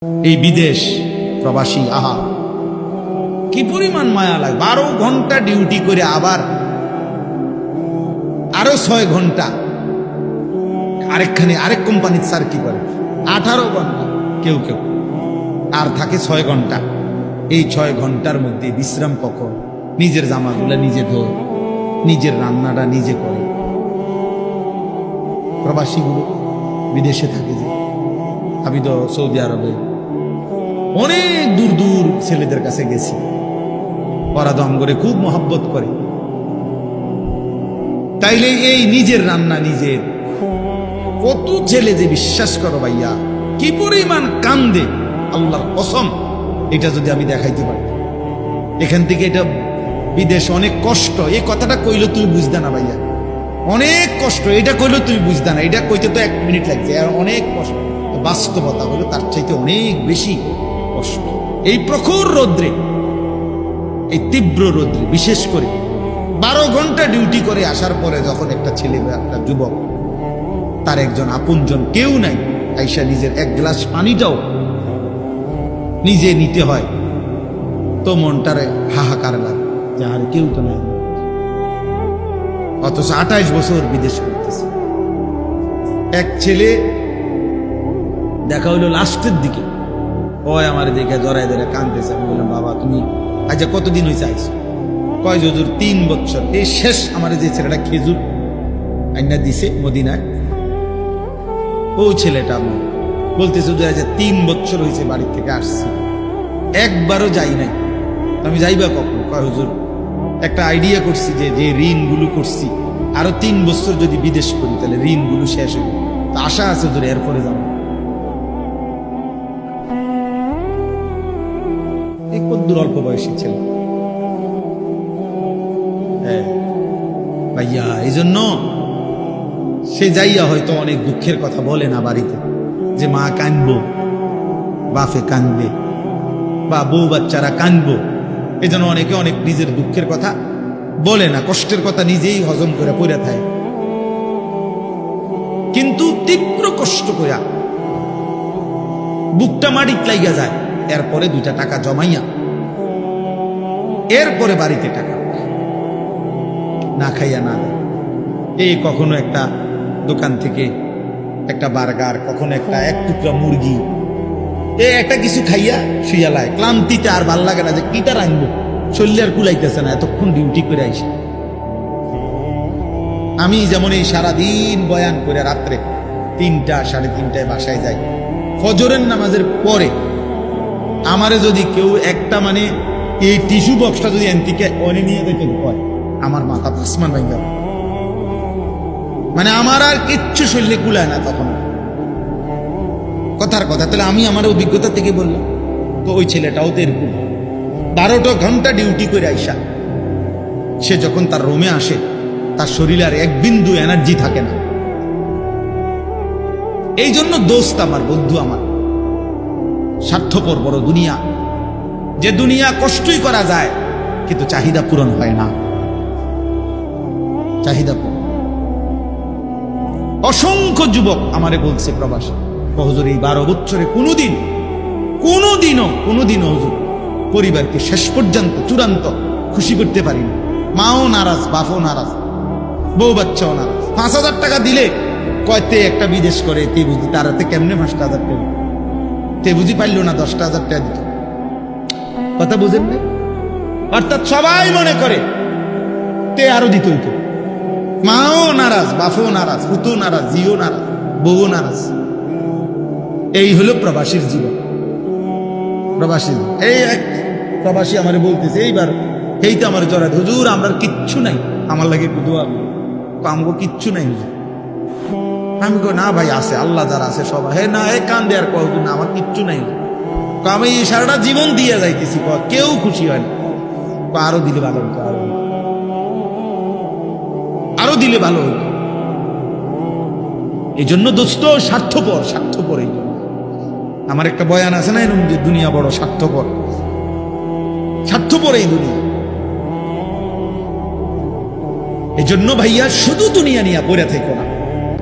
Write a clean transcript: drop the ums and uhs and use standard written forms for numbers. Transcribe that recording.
এই বিদেশ প্রবাসী, আহা কি পরিমাণ মায়া লাগে। 12 ঘন্টা ডিউটি করে আবার আরো 6 ঘন্টা আরেকখানে আরেক কোম্পানির স্যার কি করে 18 ঘন্টা, কেউ কেউ আর থাকে 6 ঘন্টা। এই 6 ঘন্টার মধ্যে বিশ্রাম কখন? নিজের জামাগুলা নিজে ধোয়, নিজের রান্নাটা নিজে করে। প্রবাসীগুলো বিদেশে থাকে যে, আমি তো সৌদি আরবে অনেক দূর দূর ছেলেদের কাছে গেছি, ওরা দম করে খুব মহব্বত করে। তাইলে এই নিজের রান্না নিজের, কত ছেলে যে বিশ্বাস করো ভাইয়া কি পরিমাণ কান্দে, আল্লাহর কসম। এটা যদি আমি দেখাইতে পারি, এখান থেকে এটা বিদেশ অনেক কষ্ট। এই কথাটা কইলে তুই বুঝদা না ভাইয়া, অনেক কষ্ট। এটা কইলে তুই বুঝদা না, এটা কইতে তো 1 মিনিট লাগছে, আর অনেক কষ্ট। বাস্তবতা হলো তার চাইতে অনেক বেশি কষ্ট। এই প্রখর রৌদ্রে, এই তীব্র রৌদ্রে, বিশেষ করে 12 ঘন্টা ডিউটি করে আসার পরে যখন একটা ছেলে বা একটা যুবক, তার একজন আপনজন কেউ নাই, আইসা নিজের 1 গ্লাস পানিটাও নিজে নিতে হয়, তো মনটারে হাহাকার লাগে যে আর কেউ তো নাই। অথচ 28 বছর বিদেশ করতেছে। এক ছেলে দেখা হইলো লাস্টের দিকে, ওই আমার দেখে জড়াই ধরে কাঁদতেছে। আমি বললাম, বাবা তুমি আজ কতদিন হয়েছে আইছো? কয় হুজুর 3 বছর। এই শেষ আমার যে ছেলেটা খেজুর আইনা দিছে মদিনায়, ও ছেলেটা আমার বলতেছে যে আজ 3 বছর হয়েছে বাড়ি থেকে আসছি, একবারও যাই নাই। আমি যাইবা কখন? কয় হুজুর একটা আইডিয়া করছি যে যে ঋণগুলো করছি আরো 3 বছর যদি বিদেশ করি তাহলে ঋণগুলো শেষ হবে, তো আশা আছে হুজুর এরপরে যাবো। এই কদ্দুর অল্প বয়সী ছেলে। হ্যাঁ ভাইয়া, এই জন্য সে যাইয়া হয়তো অনেক দুঃখের কথা বলে না বাড়িতে, যে মা কানবো, বাপে কানবে, বা বউ বাচ্চারা কানবো। এই জন্য অনেকে অনেক নিজের দুঃখের কথা বলে না, কষ্টের কথা নিজেই হজম করে পড়ে থাকে। কিন্তু তীব্র কষ্ট কইরা বুকটা মাটিত লাইগা যায়, এরপরে 2টা টাকা জমাইয়া এরপরে বাড়িতে টাকা না খাইয়া না দেয়। এই কখনো একটা দোকান থেকে একটা বার্গার, কখনো একটা 1 টুকরা মুরগি, একটা কিছু খাইয়া শুইয়া লাগে। ক্লান্তিতে আর ভাল লাগে না যে কিটা রাখবো, শরীরে আর কুলাইতেছে না, এতক্ষণ ডিউটি করে আইসি। আমি যেমন এই সারাদিন বয়ান করে রাত্রে 3টা 3:30টায় বাসায় যাই, ফজরের নামাজের পরে আমারে যদি কেউ একটা মানে এই টিস্যু বক্সটা যদি এনতিকে অনে নিয়ে যেতে হয়, আমার মাথা আসমান ভাই যাবে। মানে আমার আর কিচ্ছু শরীরে কুলায় না তখন, কথার কথা। তাহলে আমি আমার অভিজ্ঞতা থেকে বললাম। তো ওই ছেলেটাও তো এরকম 12টা ঘন্টা ডিউটি করে আইসা সে যখন তার রুমে আসে, তার শরীরে আর 1 বিন্দু এনার্জি থাকে না। এই জন্য দোস্ত আমার, বন্ধু আমার, স্বার্থপর বড় দুনিয়া, যে দুনিয়া কষ্টই করা যায় কিন্তু চাহিদা পূরণ হয় না। চাহিদা পূরণ। অসংখ্য যুবক আমারে বলছে প্রবাসী, হুজুর এই 12 বছরে কোনোদিনও হুজুর পরিবারকে শেষ পর্যন্ত চূড়ান্ত খুশি করতে পারিনি। মাও নারাজ, বাপও নারাজ, বউ বাচ্চাও নারাজ। 5,000 টাকা দিলে কয়তে একটা বিদেশ করে, তে বুঝি তার হাতে কেমনে 5,000 টাকা, তে বুঝি পারল না 10,000 টাকা দিত। কথা বুঝেন না? অর্থাৎ সবাই মনে করে তে আরো দিত হইতো। মাও নারাজ, বাপও নারাজ, পুতও নারাজ, জিও নারাজ, বউ নারাজ। এই হলো প্রবাসীর জীবন। প্রবাসী এই এক প্রবাসী আমারে বলতেছে এইবার, এই তো আমার জড়ায়, হুজুর আমার কিচ্ছু নাই, আমার লাগে একটু দোয়া, আমগো কিচ্ছু নাই হুজুর। আমি কই না ভাই আছে, আল্লাহ যারা আছে সবাই। হে না, এই কান্দে আর কয় না আমার কিচ্ছু নাই। আমি সারাটা জীবন দিয়ে যাইতেছি, কেউ খুশি হয় না। আরো দিলে ভালো হতো, আরো দিলে ভালো হতো। এই জন্য দোস্ত স্বার্থপর। এই জন্য আমার একটা বয়ান আছে না এরকম, যে দুনিয়া বড় স্বার্থপর এই দুনিয়া। এই জন্য ভাইয়া শুধু দুনিয়া নিয়ে পড়ে থেকো না।